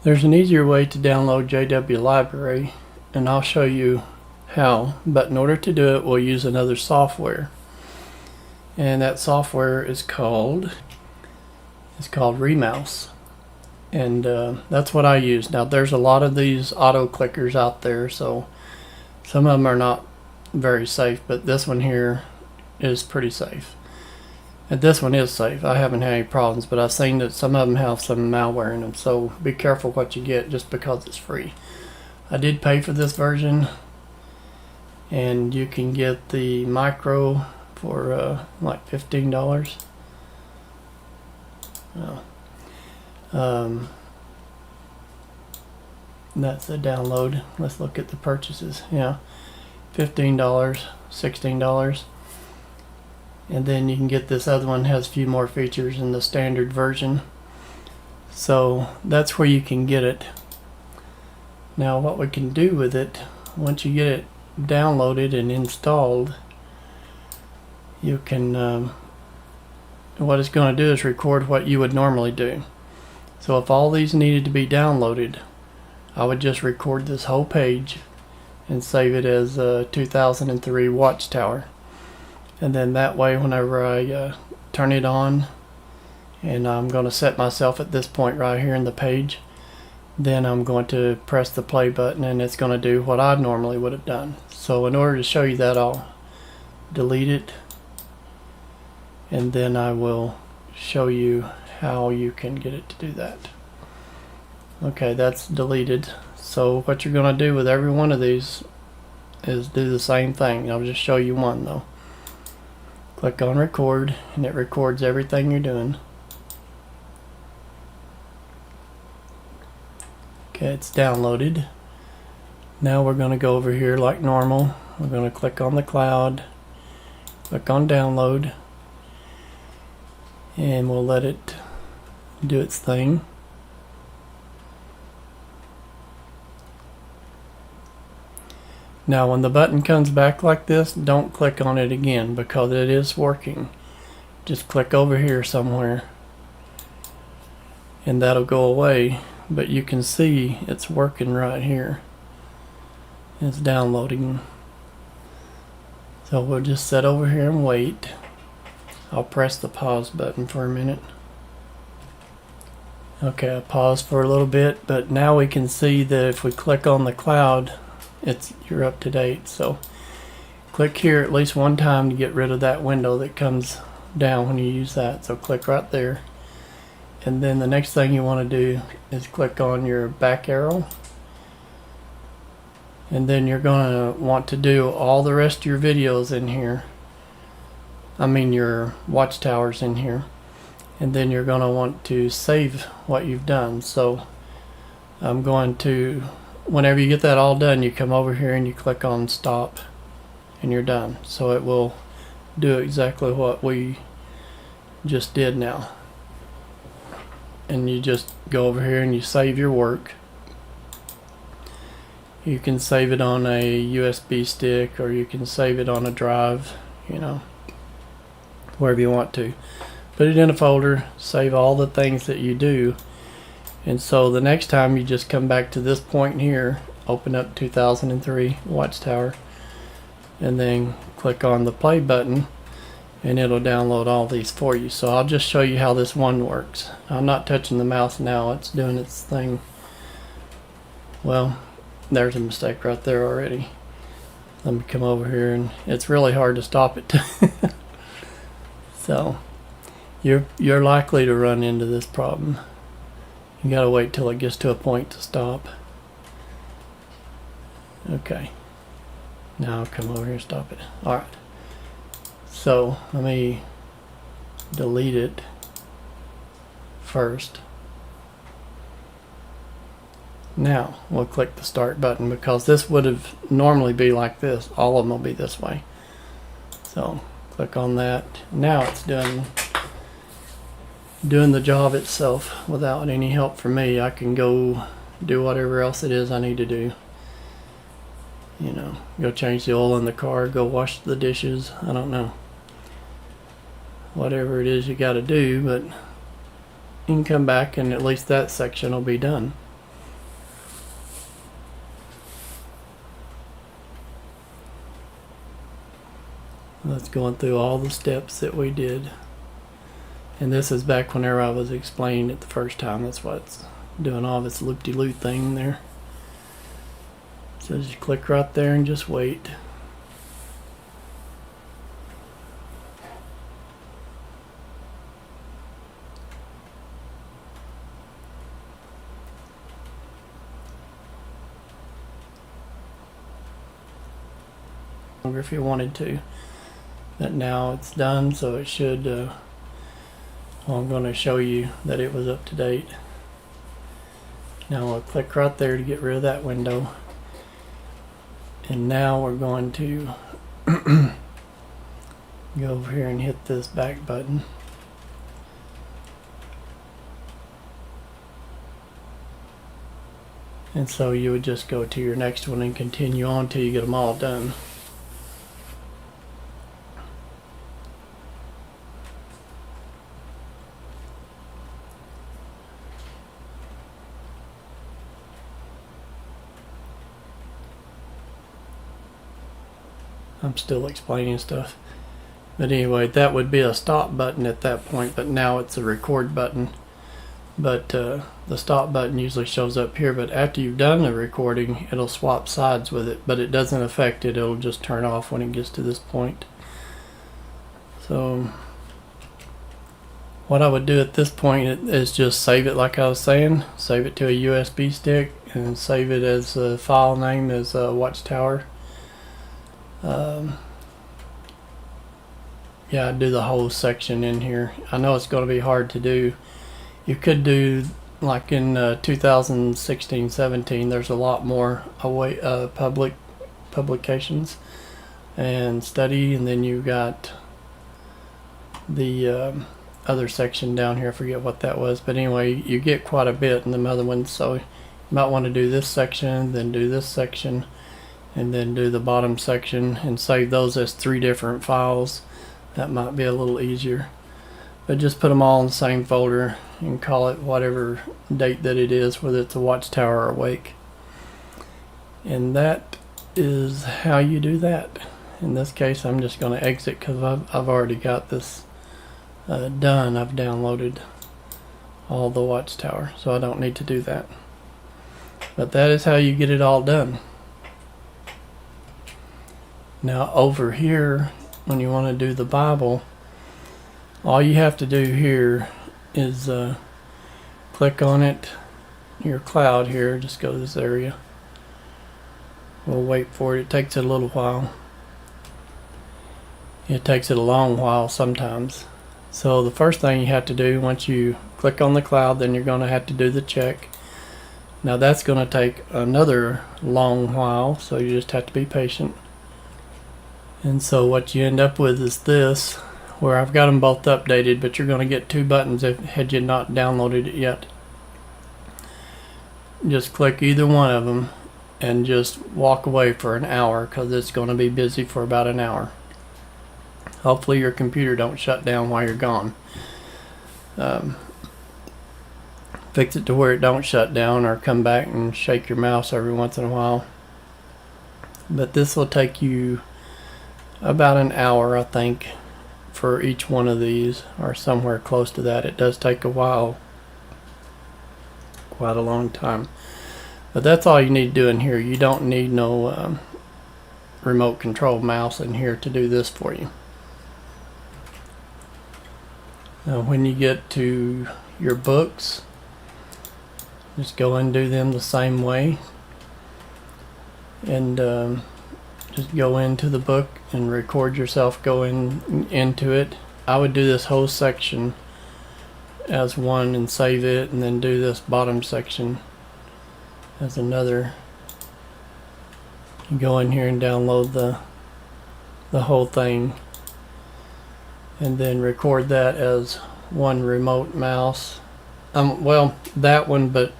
There's an easier way to download JW Library, and I'll show you how, but in order to do it we'll use another software, and that software is called Remouse, and that's what I use. Now there's a lot of these auto clickers out there, so some of them are not very safe, but this one here is pretty safe. And this one is safe. I haven't had any problems, but I've seen that some of them have some malware in them, so be careful what you get just because it's free. I did pay for this version, and you can get the micro for like $15. That's the download. Let's look at the purchases. Yeah, $15, $16. And then you can get this other one, has a few more features in the standard version. So that's where you can get it. Now what we can do with it, once you get it downloaded and installed, you can what it's going to do is record what you would normally do. So if all these needed to be downloaded, I would just record this whole page and save it as 2003 Watchtower. And then that way whenever I turn it on, and I'm going to set myself at this point right here in the page, then I'm going to press the play button and it's going to do what I normally would have done. So in order to show you that, I'll delete it, and then I will show you how you can get it to do that. Okay, that's deleted. So what you're going to do with every one of these is do the same thing. I'll just show you one though. Click on record, and it records everything you're doing. Okay, it's downloaded. Now we're going to go over here like normal. We're going to click on the cloud, click on download, and we'll let it do its thing. Now when the button comes back like this, don't click on it again because it is working. Just click over here somewhere and that'll go away, but you can see it's working right here. It's downloading. So we'll just sit over here and wait. I'll press the pause button for a minute. Okay, I paused for a little bit, but now we can see that if we click on the cloud, you're up to date. So click here at least one time to get rid of that window that comes down when you use that. So click right there, and then the next thing you want to do is click on your back arrow, and then you're going to want to do all the rest of your videos in here. I mean your Watchtowers in here, and then you're going to want to save what you've done. So I'm going to, whenever you get that all done, you come over here and you click on stop and you're done. So it will do exactly what we just did now. And you just go over here and you save your work. You can save it on a USB stick, or you can save it on a drive, you know, wherever you want to. Put it in a folder, save all the things that you do. And so the next time you just come back to this point here, open up 2003 Watchtower, and then click on the play button, and it'll download all these for you. So I'll just show you how this one works. I'm not touching the mouse now, it's doing its thing. Well, there's a mistake right there already. Let me come over here, and it's really hard to stop it. So you're likely to run into this problem. You gotta wait till it gets to a point to stop. Okay, now I'll come over here and stop it. Alright, so let me delete it first. Now we'll click the start button, because this would have normally be like this. All of them will be this way. So click on that. Now it's doing the job itself without any help from me. I can go do whatever else it is I need to do. You know, go change the oil in the car, go wash the dishes, I don't know. Whatever it is you got to do, but you can come back and at least that section will be done. That's going through all the steps that we did. And this is back whenever I was explaining it the first time. That's why it's doing all this loop-de-loop thing there. So just click right there and just wait. Longer if you wanted to. But now it's done, so it should well, I'm going to show you that it was up to date. Now I'll click right there to get rid of that window. And now we're going to go over here and hit this back button. And so you would just go to your next one and continue on till you get them all done. I'm still explaining stuff. But anyway, that would be a stop button at that point, but now it's a record button. But the stop button usually shows up here, but after you've done the recording, it'll swap sides with it, but it doesn't affect it. It'll just turn off when it gets to this point. So what I would do at this point is just save it like I was saying. Save it to a USB stick and save it as a file name as Watchtower. Yeah, I'd do the whole section in here. I know it's going to be hard to do. You could do like in 2016-17. There's a lot more public publications and study, and then you got the other section down here. I forget what that was, but anyway, you get quite a bit in the other ones. So you might want to do this section, then do this section, and then do the bottom section and save those as 3 different files. That might be a little easier, but just put them all in the same folder and call it whatever date that it is, whether it's a Watchtower or Awake. And that is how you do that. In this case, I'm just going to exit because I've already got this done. I've downloaded all the Watchtower, so I don't need to do that. But that is how you get it all done. Now over here, when you want to do the Bible, all you have to do here is click on it, your cloud here, just go to this area. We'll wait for it. It takes it a little while. It takes it a long while sometimes. So the first thing you have to do, once you click on the cloud, then you're going to have to do the check. Now that's going to take another long while, so you just have to be patient. And so what you end up with is this, where I've got them both updated, but you're going to get 2 buttons had you not downloaded it yet. Just click either one of them and just walk away for an hour, because it's going to be busy for about an hour. Hopefully your computer don't shut down while you're gone. Fix it to where it don't shut down, or come back and shake your mouse every once in a while. But this will take you about an hour, I think, for each one of these, or somewhere close to that. It does take a while, quite a long time. But that's all you need to do in here. You don't need no remote control mouse in here to do this for you. Now when you get to your books, just go and do them the same way, and just go into the book and record yourself going into it. I would do this whole section as one and save it, and then do this bottom section as another. You go in here and download the whole thing, and then record that as one remote mouse. Well, that one, but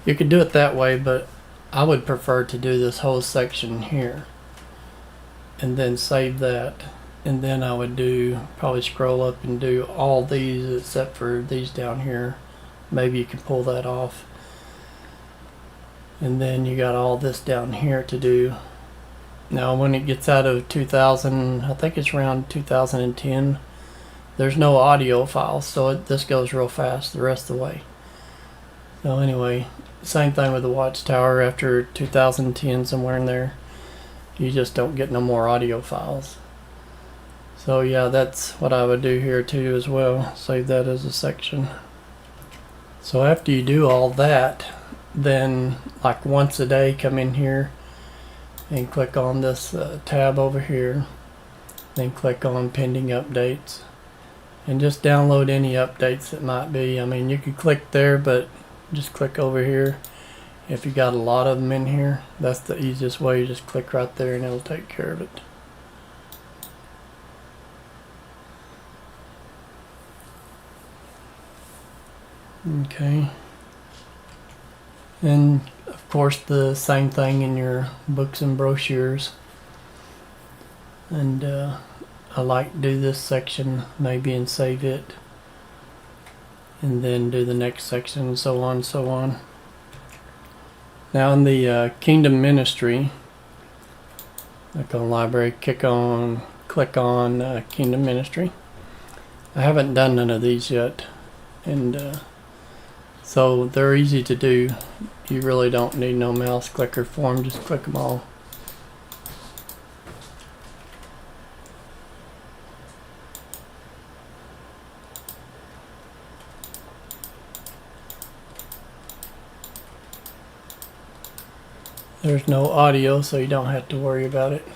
you could do it that way, but I would prefer to do this whole section here and then save that. And then I would probably scroll up and do all these except for these down here. Maybe you can pull that off. And then you got all this down here to do. Now when it gets out of 2000, I think it's around 2010, there's no audio files, so this goes real fast the rest of the way. So anyway, same thing with the Watchtower. After 2010, somewhere in there, you just don't get no more audio files. So yeah, that's what I would do here too as well. Save that as a section. So after you do all that, then like once a day, come in here and click on this tab over here, then click on pending updates, and just download any updates that might be. I mean, you could click there, but just click over here. If you got a lot of them in here, that's the easiest way. You just click right there and it'll take care of it. Okay. And of course the same thing in your books and brochures. And I like to do this section maybe and save it, and then do the next section, and so on and so on. Now in the Kingdom Ministry, click on Library, click on Kingdom Ministry. I haven't done none of these yet, and so they're easy to do. You really don't need no mouse clicker for them, just click them all. There's no audio, so you don't have to worry about it.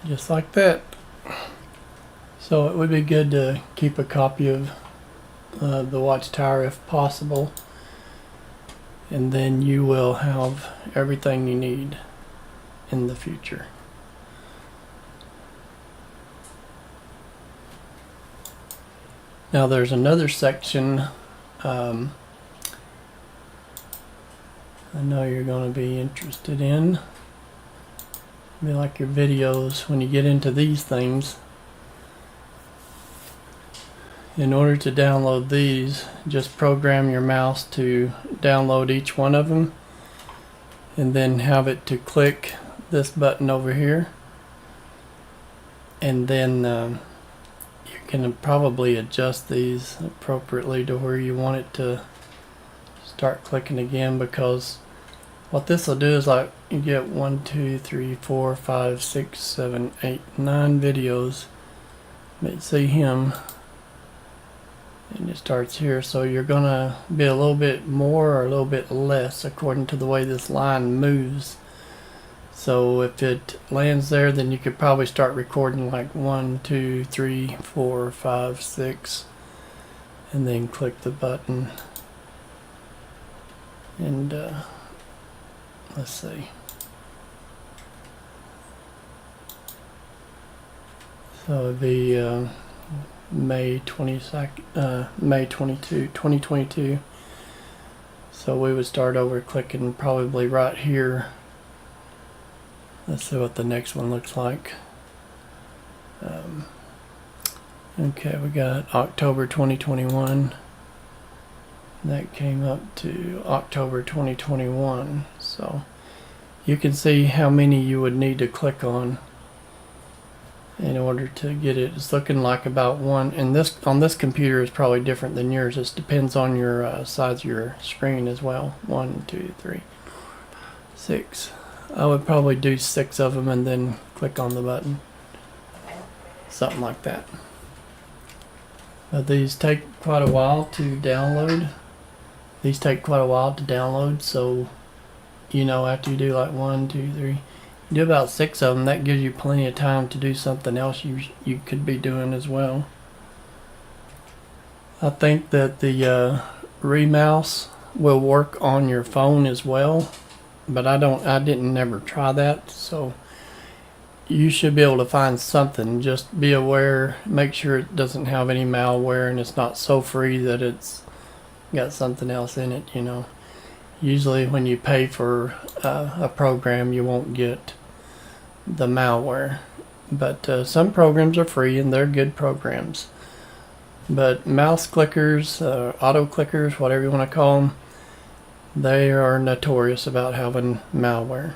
Just like that. So it would be good to keep a copy of the Watchtower if possible, and then you will have everything you need in the future. Now there's another section I know you're going to be interested in. Be like your videos. When you get into these things, in order to download these, just program your mouse to download each one of them, and then have it to click this button over here, and then you can probably adjust these appropriately to where you want it to start clicking again, because what this will do is, like, you get 1, 2, 3, 4, 5, 6, 7, 8, 9 videos. Let's see him, and it starts here. So you're gonna be a little bit more or a little bit less according to the way this line moves. So if it lands there, then you could probably start recording like 1, 2, 3, 4, 5, 6, and then click the button. And let's see. So it'd be May 22nd, May 22, 2022. So we would start over clicking probably right here. Let's see what the next one looks like. Okay, we got October 2021. That came up to October 2021. So you can see how many you would need to click on in order to get it. It's looking like about one, and this on this computer is probably different than yours. It depends on your size of your screen as well. 1, 2, 3, 6. I would probably do 6 of them and then click on the button, something like that. But these take quite a while to download. So you know, after you do like 1, 2, 3, you do about 6 of them, that gives you plenty of time to do something else you could be doing as well. I think that the remouse will work on your phone as well, but I didn't never try that, so you should be able to find something. Just be aware, make sure it doesn't have any malware and it's not so free that it's got something else in it, you know. Usually when you pay for a program, you won't get the malware, but some programs are free and they're good programs. But mouse clickers, auto clickers, whatever you want to call them, they are notorious about having malware.